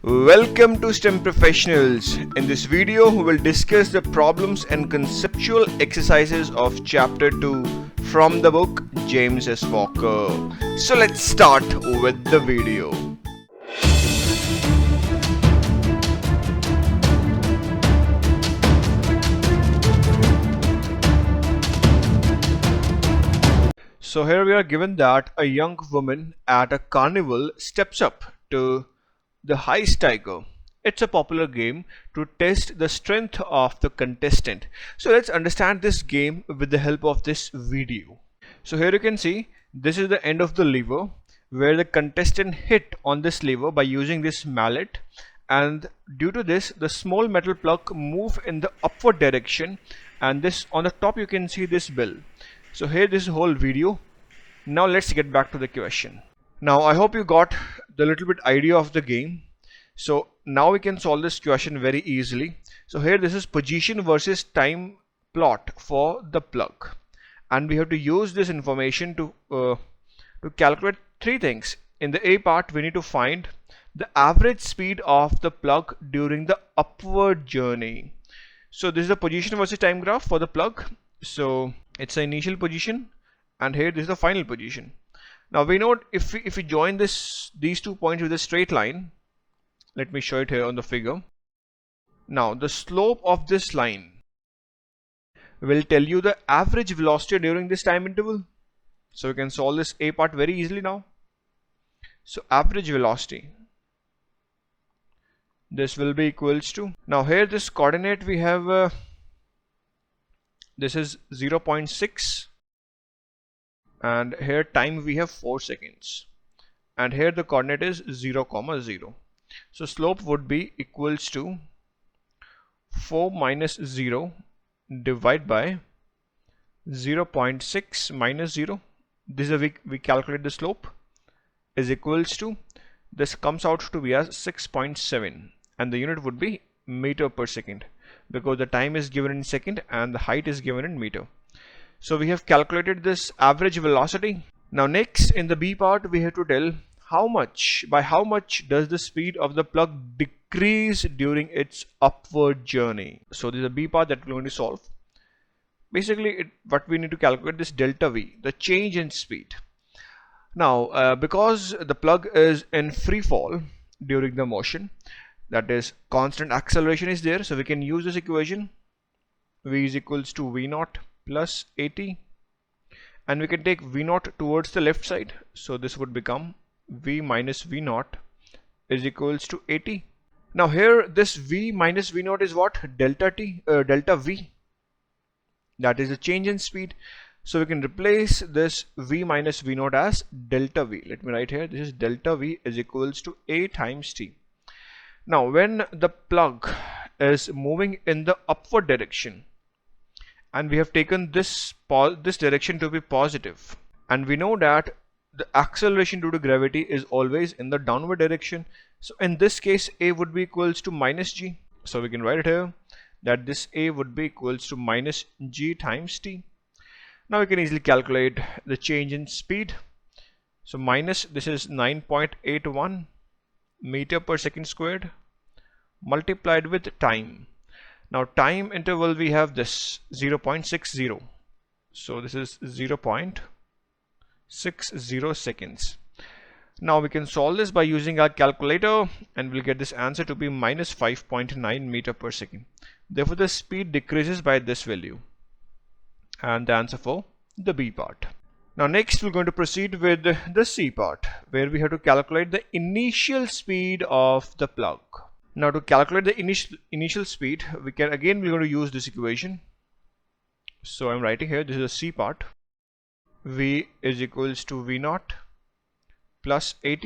Welcome to STEM Professionals. In this video, we will discuss the problems and conceptual exercises of Chapter 2 from the book James S.Walker. So let's start with the video. So here we are given that a young woman at a carnival steps up to the heist tiger. It's a popular game to test the strength of the contestant. So let's understand this game with the help of this video. So here you can see this is the end of the lever where the contestant hit on this lever by using this mallet, and due to this the small metal plug move in the upward direction, and this on the top you can see this bell. So here this whole video. Now let's get back to the question. Now I hope you got the little bit idea of the game. So now we can solve this question very easily. So here this is position versus time plot for the plug, and we have to use this information to calculate three things. In the A part, we need to find the average speed of the plug during the upward journey. So this is the position versus time graph for the plug. So it's the initial position, and here this is the final position. Now we know if we join these 2 points with a straight line, let me show it here on the figure. Now the slope of this line will tell you the average velocity during this time interval. So we can solve this A part very easily now. So average velocity, this will be equals to, now here this coordinate we have, this is 0.6, and here time we have 4 seconds, and here the coordinate is 0, 0. So slope would be equals to 4 minus 0 divided by 0.6 minus 0. This is we calculate the slope is equals to, this comes out to be as 6.7, and the unit would be meter per second because the time is given in second and the height is given in meter. So we have calculated this average velocity. Now next in the B part we have to tell by how much does the speed of the plug decrease during its upward journey. So this is the B part that we're going to solve. Basically what we need to calculate this delta V, the change in speed. Now because the plug is in free fall during the motion, that is constant acceleration is there, so we can use this equation. V is equals to V naught plus AT, and we can take V naught towards the left side, so this would become V minus V naught is equals to AT. Now here this V minus V naught is what? Delta V, that is the change in speed. So we can replace this V minus V naught as delta V. Let me write here, this is delta V is equals to A times T. Now when the plug is moving in the upward direction, and we have taken this direction to be positive, and we know that the acceleration due to gravity is always in the downward direction. So in this case A would be equals to minus G. So we can write it here that this A would be equals to minus G times T. Now we can easily calculate the change in speed. So minus, this is 9.81 meter per second squared multiplied with time. Now time interval we have this 0.60, so this is 0.60 seconds. Now we can solve this by using our calculator, and we'll get this answer to be minus 5.9 meter per second. Therefore the speed decreases by this value, and the answer for the B part. Now next we're going to proceed with the C part, where we have to calculate the initial speed of the plug. Now to calculate the initial speed, we're going to use this equation. So I'm writing here, this is the C part. V is equals to V naught plus AT.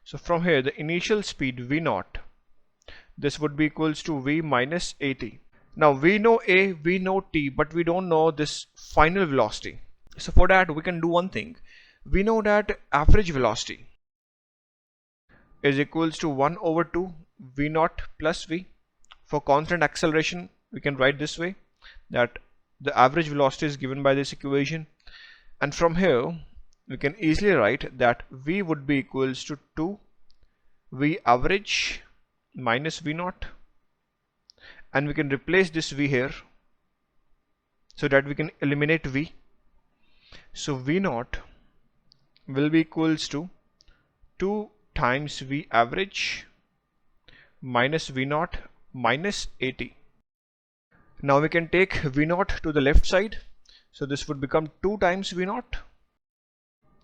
So from here the initial speed V naught, this would be equals to V minus AT. Now we know A, we know T, but we don't know this final velocity. So for that we can do one thing. We know that average velocity is equals to 1 over 2 V naught plus V. For constant acceleration we can write this way, that the average velocity is given by this equation, and from here we can easily write that V would be equals to 2 V average minus V naught, and we can replace this V here so that we can eliminate V. So V naught will be equals to 2 times V average minus V naught minus 80. Now we can take V naught to the left side. So this would become 2 times V naught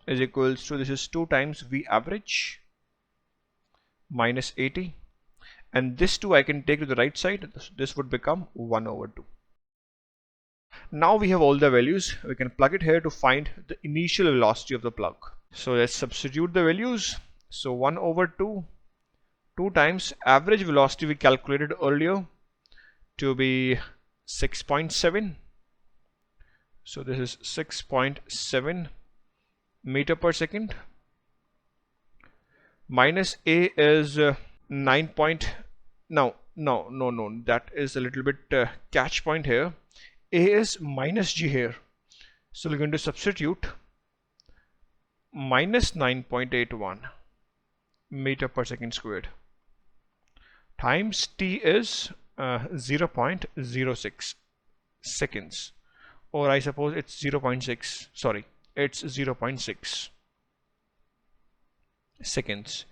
is equals to, this is 2 times V average minus 80. And this 2 I can take to the right side. This would become 1 over 2. Now we have all the values. We can plug it here to find the initial velocity of the plug. So let's substitute the values. So 1 over 2, 2 times average velocity we calculated earlier to be 6.7. So this is 6.7 meter per second. Minus A is 9 point. No, that is a little bit catch point here. A is minus G here. So we're going to substitute minus 9.81 meter per second squared times T is 0.06 seconds, or I suppose it's 0.6, sorry, it's 0.6 seconds.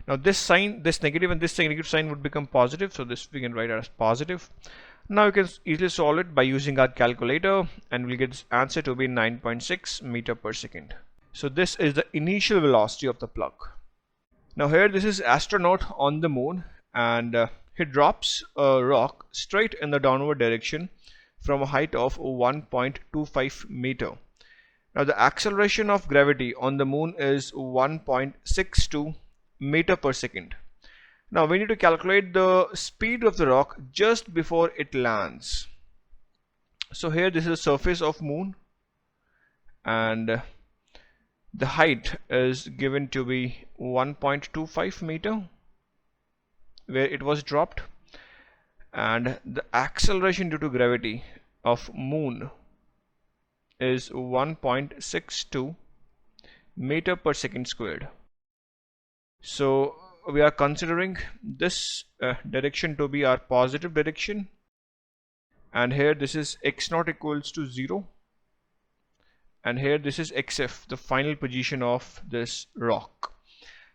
Now this sign, this negative and this negative sign would become positive, so this we can write as positive. Now you can easily solve it by using our calculator, and we'll get this answer to be 9.6 meter per second. So this is the initial velocity of the plug. Now here this is astronaut on the moon, and he drops a rock straight in the downward direction from a height of 1.25 meter. Now the acceleration of gravity on the moon is 1.62 meter per second. Now we need to calculate the speed of the rock just before it lands. So here this is the surface of moon, and the height is given to be 1.25 meter where it was dropped, and the acceleration due to gravity of moon is 1.62 meter per second squared. So we are considering this direction to be our positive direction, and here this is x naught equals to 0, and here this is xf, the final position of this rock.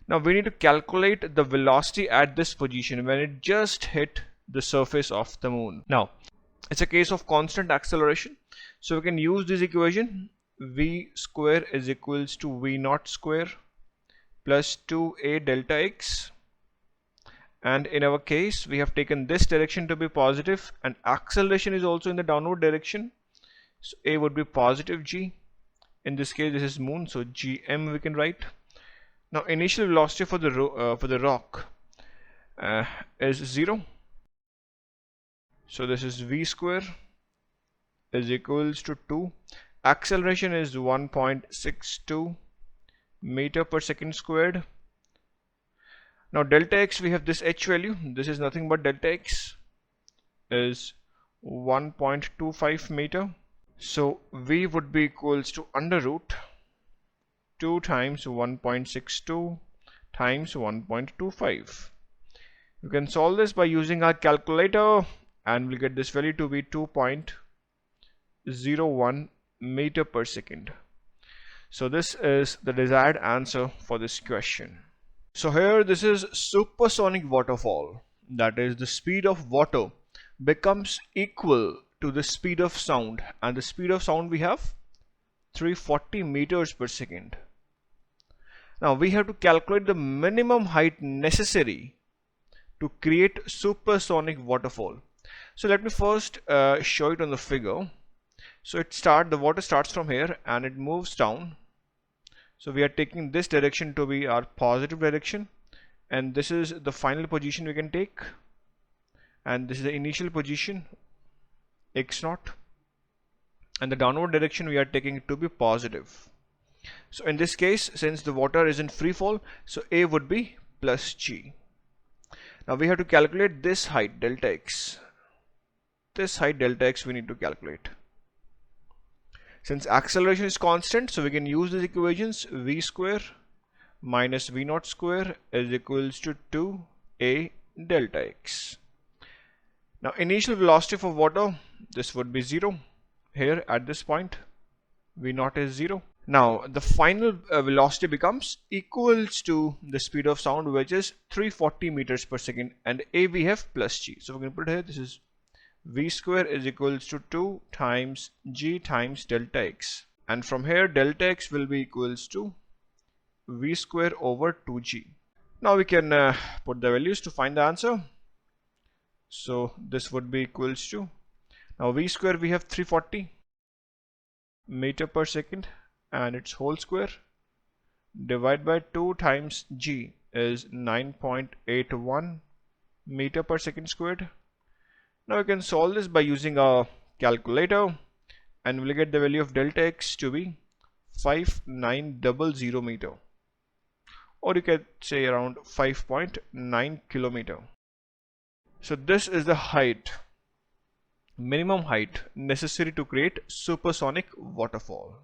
Now we need to calculate the velocity at this position when it just hit the surface of the moon. Now it's a case of constant acceleration, so we can use this equation. V square is equals to V naught square plus 2a delta x, and in our case we have taken this direction to be positive, and acceleration is also in the downward direction, so a would be positive g. In this case this is moon, so gm we can write. Now initial velocity for the rock is 0, so this is v square is equals to 2. Acceleration is 1.62 meter per second squared. Now delta x, we have this h value, this is nothing but delta x is 1.25 meter, so v would be equals to under root 2 times 1.62 times 1.25. You can solve this by using our calculator, and we'll get this value to be 2.01 meter per second. So this is the desired answer for this question. So here this is supersonic waterfall, that is the speed of water becomes equal to the speed of sound, and the speed of sound we have 340 meters per second. Now we have to calculate the minimum height necessary to create supersonic waterfall. So let me first show it on the figure. So the water starts from here and it moves down. So we are taking this direction to be our positive direction, and this is the final position we can take, and this is the initial position x naught, and the downward direction we are taking it to be positive. So in this case, since the water is in free fall, so a would be plus g. Now we have to calculate this height delta x. This height delta x we need to calculate. Since acceleration is constant, so we can use these equations. V square minus v naught square is equals to 2a delta x. Now initial velocity for water, this would be 0 here at this point, v naught is 0. Now the final velocity becomes equals to the speed of sound, which is 340 meters per second, and a we have plus g. So we're going to put here, this is v square is equals to 2 times g times delta x, and from here delta x will be equals to v square over 2g. Now we can put the values to find the answer. So this would be equals to, now v square we have 340 meter per second and its whole square, divided by 2 times g is 9.81 meter per second squared. Now we can solve this by using a calculator, and we'll get the value of delta x to be 5900 meter, or you can say around 5.9 kilometer. So this is the height, minimum height necessary to create supersonic waterfall.